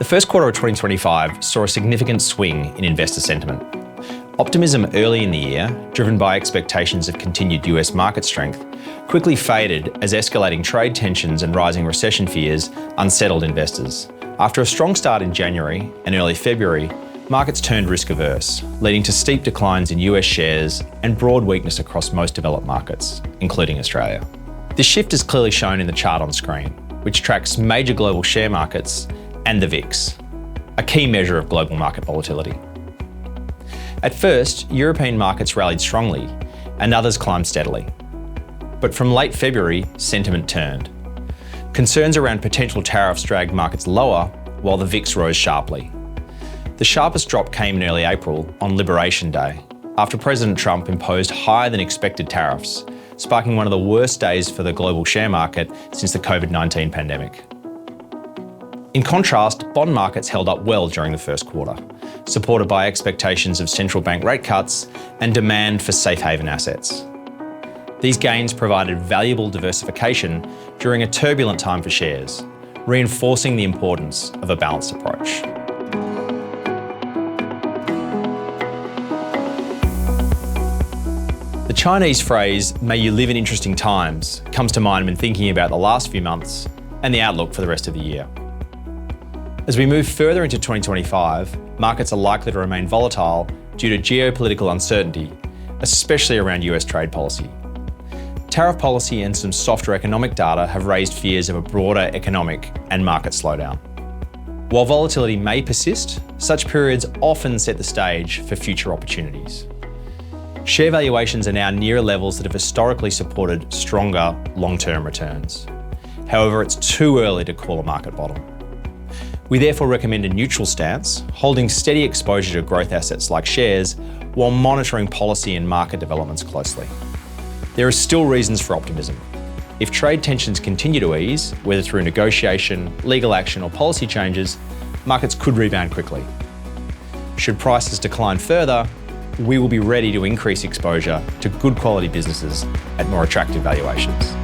first quarter of 2025 saw a significant swing in investor sentiment. Optimism early in the year, driven by expectations of continued US market strength, quickly faded as escalating trade tensions and rising recession fears unsettled investors. After a strong start in January and early February, markets turned risk-averse, leading to steep declines in US shares and broad weakness across most developed markets, including Australia. This shift is clearly shown in the chart on screen, which tracks major global share markets and the VIX, a key measure of global market volatility. At first, European markets rallied strongly and others climbed steadily. But from late February, sentiment turned. Concerns around potential tariffs dragged markets lower, while the VIX rose sharply. The sharpest drop came in early April on Liberation Day, after President Trump imposed higher than expected tariffs, sparking one of the worst days for the global share market since the COVID-19 pandemic. In contrast, bond markets held up well during the first quarter, supported by expectations of central bank rate cuts and demand for safe haven assets. These gains provided valuable diversification during a turbulent time for shares, reinforcing the importance of a balanced approach. The Chinese phrase, "May you live in interesting times," comes to mind when thinking about the last few months and the outlook for the rest of the year. As we move further into 2025, markets are likely to remain volatile due to geopolitical uncertainty, especially around US trade policy. Tariff policy and some softer economic data have raised fears of a broader economic and market slowdown. While volatility may persist, such periods often set the stage for future opportunities. Share valuations are now near levels that have historically supported stronger long-term returns. However, it's too early to call a market bottom. We therefore recommend a neutral stance, holding steady exposure to growth assets like shares, while monitoring policy and market developments closely. There are still reasons for optimism. If trade tensions continue to ease, whether through negotiation, legal action, or policy changes, markets could rebound quickly. Should prices decline further, we will be ready to increase exposure to good quality businesses at more attractive valuations.